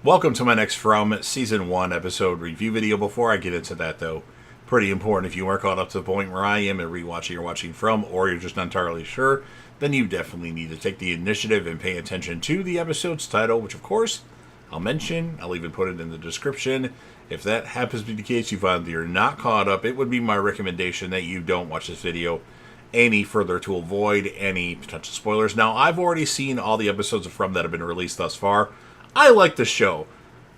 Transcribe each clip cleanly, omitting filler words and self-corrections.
Welcome to my next From Season 1 episode review video. Before I get into that, though, pretty important, if you weren't caught up to the point where I am and rewatching or watching from, or you're just not entirely sure, then you definitely need to take the initiative and pay attention to the episode's title, which of course I'll mention. I'll even put it in the description. If that happens to be the case, you find that you're not caught up, it would be my recommendation that you don't watch this video any further to avoid any potential spoilers. Now, I've already seen all the episodes of From that have been released thus far. I like the show.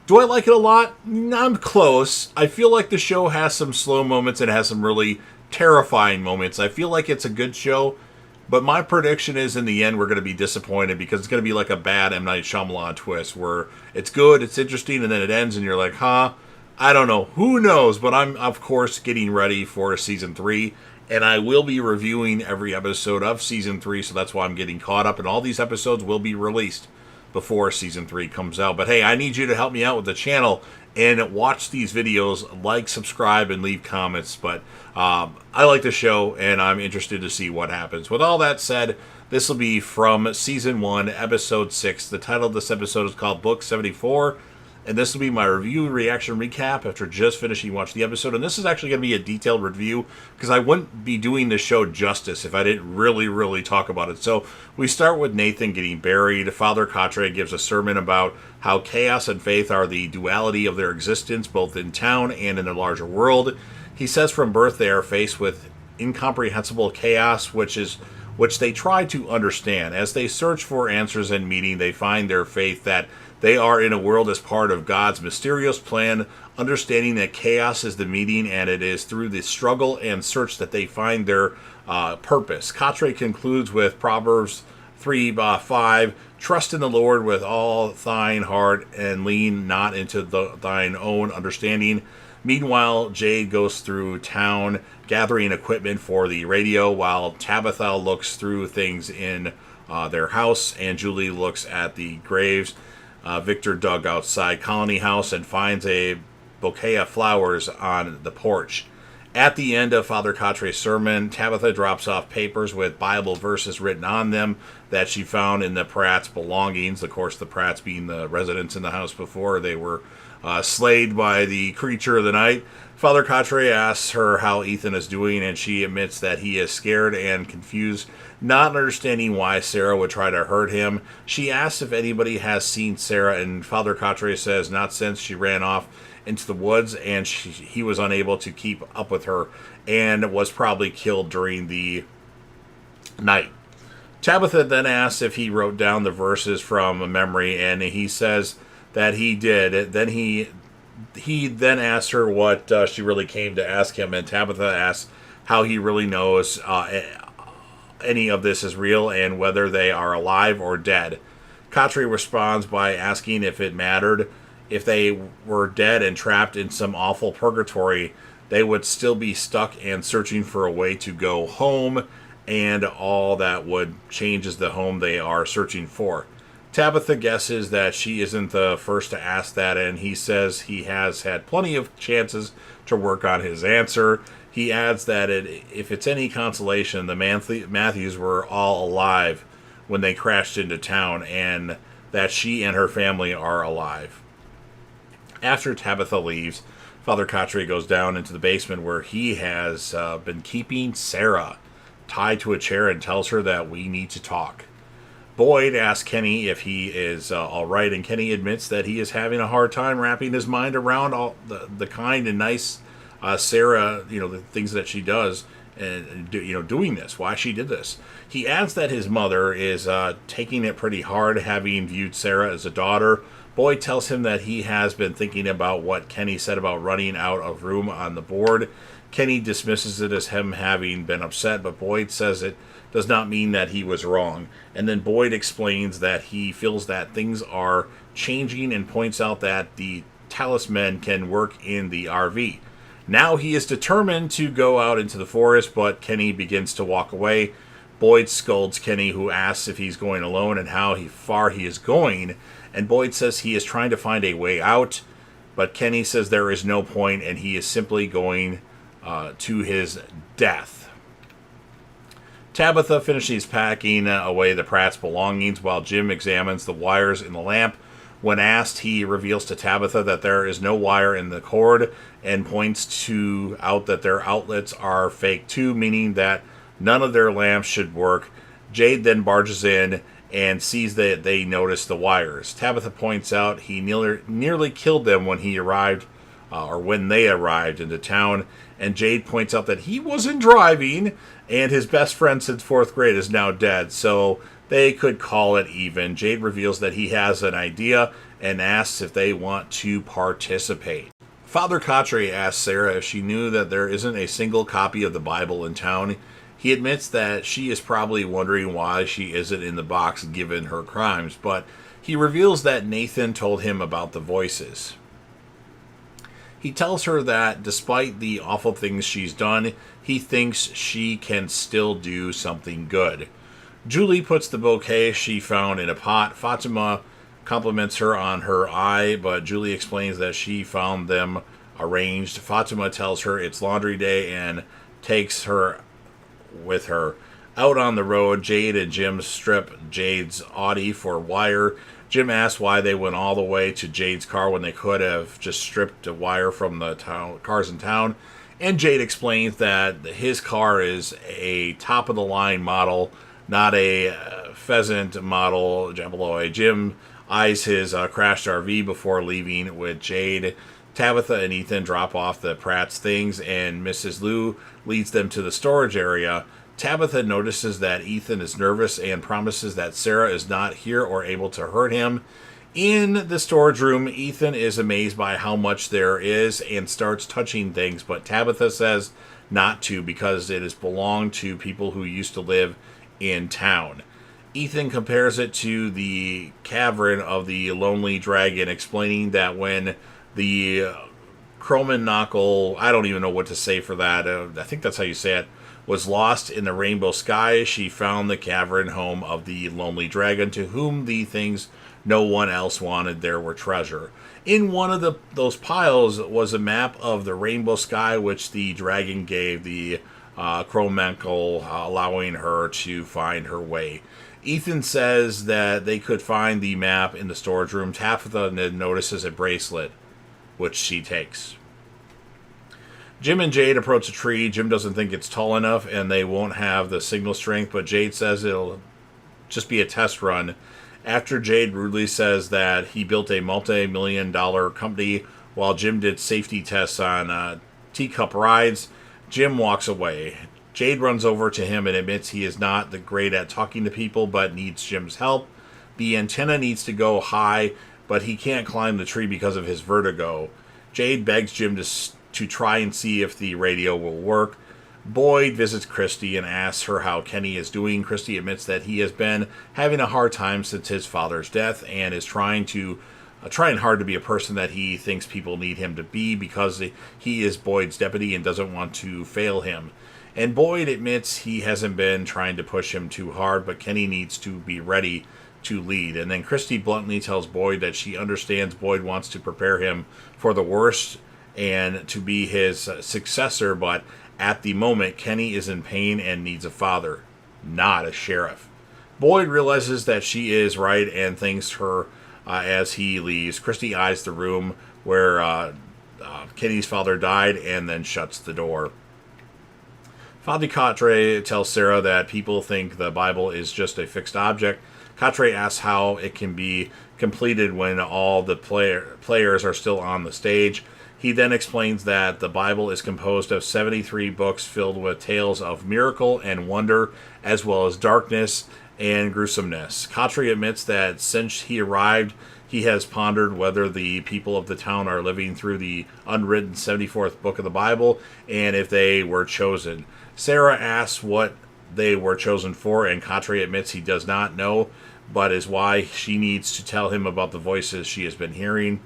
Do I like it a lot? I'm close. I feel like the show has some slow moments and has some really terrifying moments. I feel like it's a good show, but my prediction is in the end we're going to be disappointed because it's going to be like a bad M. Night Shyamalan twist where it's good, it's interesting, and then it ends and you're like, huh? I don't know. Who knows? But I'm, of course, getting ready for Season 3, and I will be reviewing every episode of Season 3, so that's why I'm getting caught up, and all these episodes will be released before Season 3 comes out. But hey, I need you to help me out with the channel and watch these videos, like, subscribe, and leave comments. But I like the show, and I'm interested to see what happens. With all that said, this will be from Season 1, Episode 6. The title of this episode is called Book 74. And this will be my review reaction recap after just finishing watching the episode. And this is actually going to be a detailed review because I wouldn't be doing the show justice if I didn't really talk about it. So we start with Nathan getting buried. Father Katre gives a sermon about how chaos and faith are the duality of their existence, both in town and in the larger world. He says from birth they are faced with incomprehensible chaos, which they try to understand. As they search for answers and meaning, they find their faith that they are in a world as part of God's mysterious plan, understanding that chaos is the meaning, and it is through the struggle and search that they find their purpose. Katre concludes with Proverbs 3:5, trust in the Lord with all thine heart and lean not into thine own understanding. Meanwhile, Jade goes through town gathering equipment for the radio while Tabitha looks through things in their house, and Julie looks at the graves. Victor dug outside Colony House and finds a bouquet of flowers on the porch. At the end of Father Katre's sermon, Tabitha drops off papers with Bible verses written on them that she found in the Pratts' belongings. Of course, the Pratts being the residents in the house before they were slayed by the creature of the night. Father Katre asks her how Ethan is doing, and she admits that he is scared and confused, not understanding why Sarah would try to hurt him. She asks if anybody has seen Sarah, and Father Katre says not since she ran off into the woods, and he was unable to keep up with her and was probably killed during the night. Tabitha then asks if he wrote down the verses from memory, and he says that he did. Then he then asks her what she really came to ask him, and Tabitha asks how he really knows any of this is real and whether they are alive or dead. Katre responds by asking if it mattered. If they were dead and trapped in some awful purgatory, they would still be stuck and searching for a way to go home, and all that would change is the home they are searching for. Tabitha guesses that she isn't the first to ask that, and he says he has had plenty of chances to work on his answer. He adds that if it's any consolation, the Matthews were all alive when they crashed into town, and that she and her family are alive. After Tabitha leaves, Father Katre goes down into the basement where he has been keeping Sarah tied to a chair and tells her that we need to talk. Boyd asks Kenny if he is all right, and Kenny admits that he is having a hard time wrapping his mind around all the kind and nice Sarah, the things that she does, and doing this, why she did this. He adds that his mother is taking it pretty hard, having viewed Sarah as a daughter. Boyd tells him that he has been thinking about what Kenny said about running out of room on the board. Kenny dismisses it as him having been upset, but Boyd says it does not mean that he was wrong. And then Boyd explains that he feels that things are changing and points out that the talisman can work in the RV. Now he is determined to go out into the forest, but Kenny begins to walk away. Boyd scolds Kenny, who asks if he's going alone and how far he is going, and Boyd says he is trying to find a way out, but Kenny says there is no point and he is simply going to his death. Tabitha finishes packing away the Pratts' belongings while Jim examines the wires in the lamp When asked, he reveals to Tabitha that there is no wire in the cord and points out that their outlets are fake too, meaning that none of their lamps should work. Jade then barges in and sees that they notice the wires. Tabitha points out he nearly killed them when he arrived, or when they arrived into town, and Jade points out that he wasn't driving, and his best friend since 4th grade is now dead, so they could call it even. Jade reveals that he has an idea and asks if they want to participate. Father Quatre asks Sarah if she knew that there isn't a single copy of the Bible in town. He admits that she is probably wondering why she isn't in the box given her crimes, but he reveals that Nathan told him about the voices. He tells her that despite the awful things she's done, he thinks she can still do something good. Julie puts the bouquet she found in a pot. Fatima compliments her on her eye, but Julie explains that she found them arranged. Fatima tells her it's laundry day and takes her with her. Out on the road, Jade and Jim strip Jade's Audi for wire. Jim asks why they went all the way to Jade's car when they could have just stripped a wire from the cars in town. And Jade explains that his car is a top-of-the-line model, not a pheasant model Jabaloy. Jim eyes his crashed RV before leaving with Jade. Tabitha and Ethan drop off the Pratt's things, and Mrs. Liu leads them to the storage area. Tabitha notices that Ethan is nervous and promises that Sarah is not here or able to hurt him. In the storage room, Ethan is amazed by how much there is and starts touching things, but Tabitha says not to because it has belonged to people who used to live in town. Ethan compares it to the cavern of the Lonely Dragon, explaining that when the Cromanakle, I don't even know what to say for that, I think that's how you say it, was lost in the rainbow sky, she found the cavern home of the Lonely Dragon, to whom the things no one else wanted there were treasure. In one of those piles was a map of the rainbow sky, which the dragon gave the Cromanakle, allowing her to find her way. Ethan says that they could find the map in the storage room. Tabitha notices a bracelet, which she takes. Jim and Jade approach a tree. Jim doesn't think it's tall enough and they won't have the signal strength, but Jade says it'll just be a test run. After Jade rudely says that he built a multi-million-dollar company while Jim did safety tests on teacup rides, Jim walks away. Jade runs over to him and admits he is not the great at talking to people but needs Jim's help. The antenna needs to go high, but he can't climb the tree because of his vertigo. Jade begs Jim to try and see if the radio will work. Boyd visits Christy and asks her how Kenny is doing. Christy admits that he has been having a hard time since his father's death and is trying hard to be a person that he thinks people need him to be because he is Boyd's deputy and doesn't want to fail him. And Boyd admits he hasn't been trying to push him too hard, but Kenny needs to be ready to lead. And then Christy bluntly tells Boyd that she understands Boyd wants to prepare him for the worst and to be his successor, but at the moment, Kenny is in pain and needs a father, not a sheriff. Boyd realizes that she is right and thanks her as he leaves. Christy eyes the room where Kenny's father died and then shuts the door. Father Quatre tells Sarah that people think the Bible is just a fixed object. Quatre asks how it can be completed when all the players are still on the stage. He then explains that the Bible is composed of 73 books filled with tales of miracle and wonder, as well as darkness and gruesomeness. Quatre admits that since he arrived, he has pondered whether the people of the town are living through the unwritten 74th book of the Bible, and if they were chosen. Sarah asks what they were chosen for, and Quatre admits he does not know, but is why she needs to tell him about the voices she has been hearing.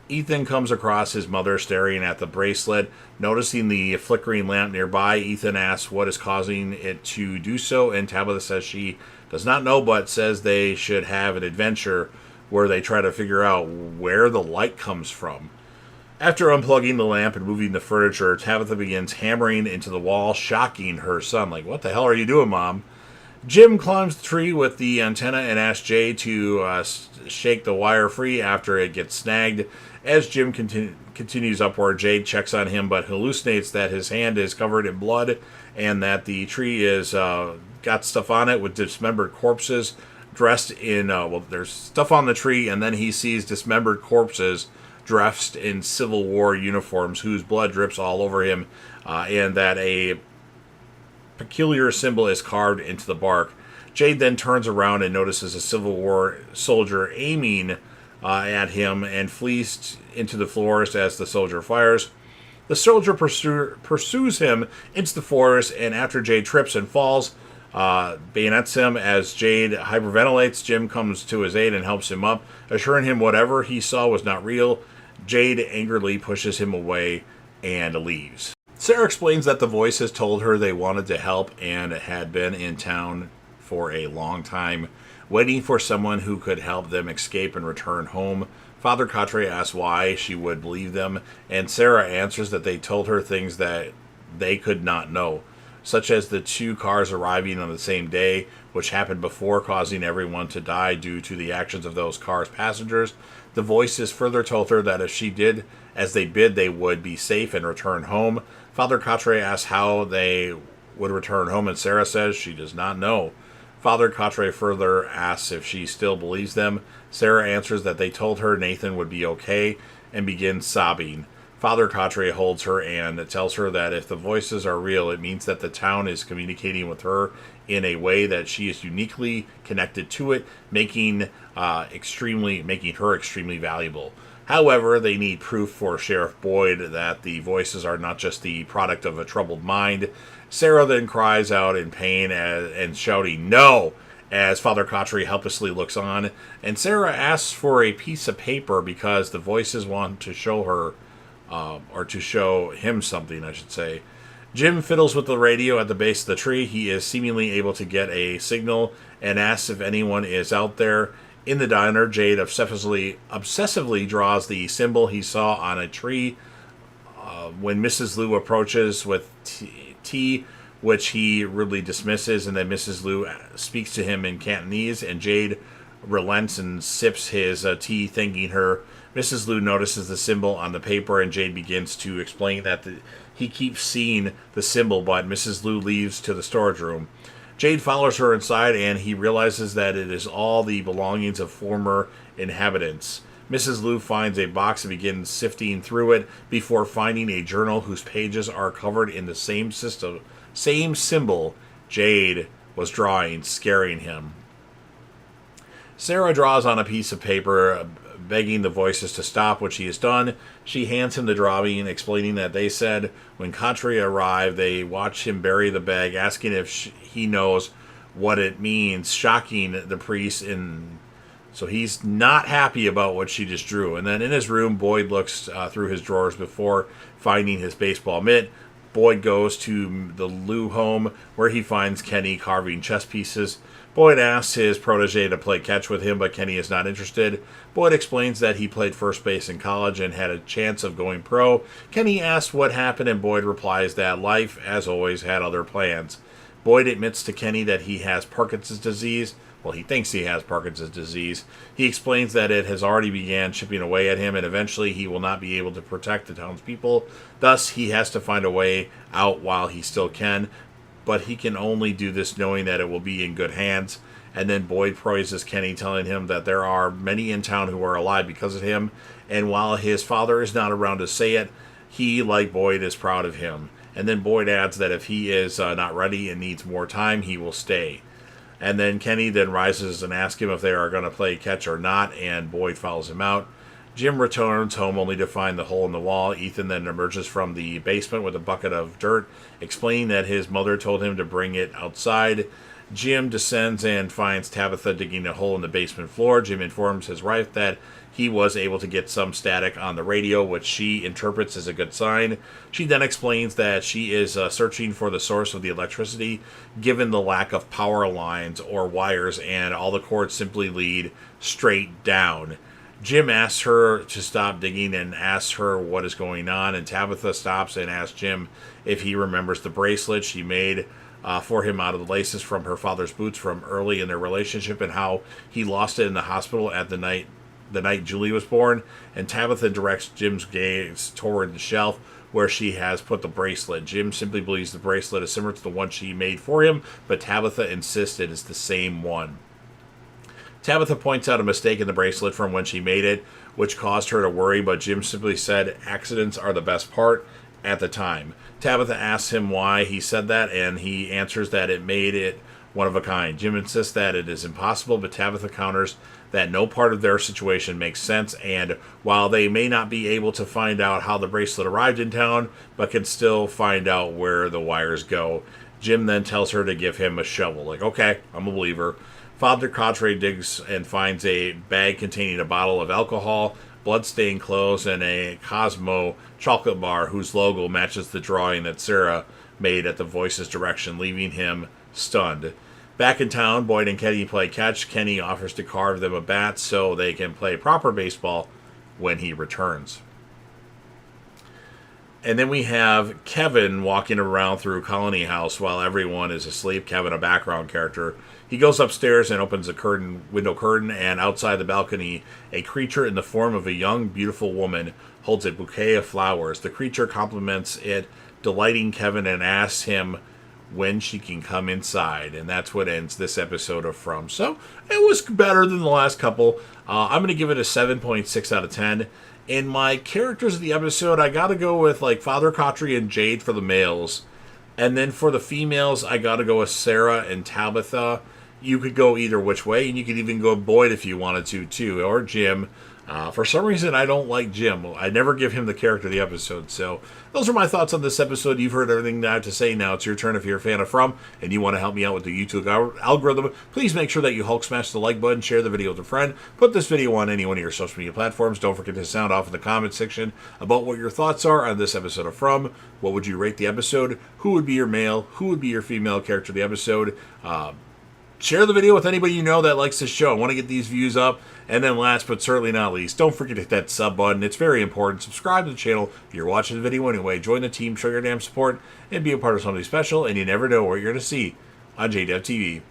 Ethan comes across his mother staring at the bracelet. Noticing the flickering lamp nearby, Ethan asks what is causing it to do so, and Tabitha says she does not know, but says they should have an adventure where they try to figure out where the light comes from. After unplugging the lamp and moving the furniture, Tabitha begins hammering into the wall, shocking her son. Like, what the hell are you doing, Mom? Jim climbs the tree with the antenna and asks Jade to shake the wire free after it gets snagged. As Jim continues upward, Jade checks on him but hallucinates that his hand is covered in blood and that the tree is got stuff on it with dismembered corpses dressed in, there's stuff on the tree, and then he sees dismembered corpses dressed in Civil War uniforms whose blood drips all over him, and that a peculiar symbol is carved into the bark. Jade then turns around and notices a Civil War soldier aiming at him and flees into the forest as the soldier fires. The soldier pursues him into the forest, and after Jade trips and falls, bayonets him. As Jade hyperventilates, Jim comes to his aid and helps him up, assuring him whatever he saw was not real. Jade angrily pushes him away and leaves. Sarah explains that the voices told her they wanted to help and had been in town for a long time, waiting for someone who could help them escape and return home. Father Quatre asks why she would believe them, and Sarah answers that they told her things that they could not know, such as the two cars arriving on the same day, which happened before, causing everyone to die due to the actions of those cars' passengers. The voices further told her that if she did as they bid, they would be safe and return home. Father Quatre asks how they would return home, and Sarah says she does not know. Father Quatre further asks if she still believes them. Sarah answers that they told her Nathan would be okay and begins sobbing. Father Quatre holds her and tells her that if the voices are real, it means that the town is communicating with her in a way that she is uniquely connected to it, making her extremely valuable. However, they need proof for Sheriff Boyd that the voices are not just the product of a troubled mind. Sarah then cries out in pain and shouting, "No!" as Father Quatre helplessly looks on, and Sarah asks for a piece of paper because the voices want to show her, or to show him something, I should say. Jim fiddles with the radio at the base of the tree. He is seemingly able to get a signal and asks if anyone is out there. In the diner, Jade obsessively draws the symbol he saw on a tree. When Mrs. Liu approaches with tea, which he rudely dismisses, and then Mrs. Liu speaks to him in Cantonese, and Jade relents and sips his tea, thanking her. Mrs. Liu notices the symbol on the paper, and Jade begins to explain that he keeps seeing the symbol, but Mrs. Liu leaves to the storage room. Jade follows her inside, and he realizes that it is all the belongings of former inhabitants. Mrs. Liu finds a box and begins sifting through it before finding a journal whose pages are covered in the same symbol Jade was drawing, scaring him. Sarah draws on a piece of paper, begging the voices to stop, which he has done. She hands him the drawing, explaining that they said when Quatre arrived, they watched him bury the bag, asking if he knows what it means, shocking the priest. So he's not happy about what she just drew. And then in his room, Boyd looks through his drawers before finding his baseball mitt. Boyd goes to the Liu home, where he finds Kenny carving chess pieces. Boyd asks his protege to play catch with him, but Kenny is not interested. Boyd explains that he played first base in college and had a chance of going pro. Kenny asks what happened, and Boyd replies that life, as always, had other plans. Boyd admits to Kenny that he has Parkinson's disease. Well, he thinks he has Parkinson's disease. He explains that it has already began chipping away at him, and eventually he will not be able to protect the townspeople. Thus, he has to find a way out while he still can, but he can only do this knowing that it will be in good hands. And then Boyd praises Kenny, telling him that there are many in town who are alive because of him, and while his father is not around to say it, he, like Boyd, is proud of him. And then Boyd adds that if he is not ready and needs more time, he will stay. And then Kenny then rises and asks him if they are going to play catch or not, and Boyd follows him out. Jim returns home only to find the hole in the wall. Ethan then emerges from the basement with a bucket of dirt, explaining that his mother told him to bring it outside. Jim descends and finds Tabitha digging a hole in the basement floor. Jim informs his wife that he was able to get some static on the radio, which she interprets as a good sign. She then explains that she is searching for the source of the electricity, given the lack of power lines or wires, and all the cords simply lead straight down. Jim asks her to stop digging and asks her what is going on, and Tabitha stops and asks Jim if he remembers the bracelet she made for him out of the laces from her father's boots from early in their relationship, and how he lost it in the hospital at the night Julie was born. And Tabitha directs Jim's gaze toward the shelf where she has put the bracelet. Jim simply believes the bracelet is similar to the one she made for him, but Tabitha insists it is the same one. Tabitha points out a mistake in the bracelet from when she made it, which caused her to worry, but Jim simply said accidents are the best part at the time. Tabitha asks him why he said that, and he answers that it made it one of a kind. Jim insists that it is impossible, but Tabitha counters that no part of their situation makes sense, and while they may not be able to find out how the bracelet arrived in town, but can still find out where the wires go, Jim then tells her to give him a shovel. Like, okay, I'm a believer. Father Cottray digs and finds a bag containing a bottle of alcohol, blood-stained clothes, and a Cosmo chocolate bar whose logo matches the drawing that Sarah made at the Voice's direction, leaving him stunned. Back in town, Boyd and Kenny play catch. Kenny offers to carve them a bat so they can play proper baseball when he returns. And then we have Kevin walking around through Colony House while everyone is asleep. Kevin, a background character. He goes upstairs and opens the window curtain, and outside the balcony, a creature in the form of a young, beautiful woman holds a bouquet of flowers. The creature compliments it, delighting Kevin, and asks him when she can come inside. And that's what ends this episode of From. So it was better than the last couple. I'm going to give it a 7.6 out of 10. In my characters of the episode, I got to go with like Father Cottray and Jade for the males. And then for the females, I got to go with Sarah and Tabitha. You could go either which way, and you could even go Boyd if you wanted to, too, or Jim. For some reason, I don't like Jim. I never give him the character of the episode. So those are my thoughts on this episode. You've heard everything that I have to say. Now it's your turn. If you're a fan of From and you want to help me out with the YouTube algorithm, please make sure that you Hulk smash the like button, share the video with a friend, put this video on any one of your social media platforms. Don't forget to sound off in the comment section about what your thoughts are on this episode of From. What would you rate the episode? Who would be your male? Who would be your female character of the episode? Share the video with anybody you know that likes this show. I want to get these views up. And then last but certainly not least, don't forget to hit that sub button. It's very important. Subscribe to the channel if you're watching the video anyway. Join the team, show your damn support, and be a part of something special. And you never know what you're going to see on JDev TV.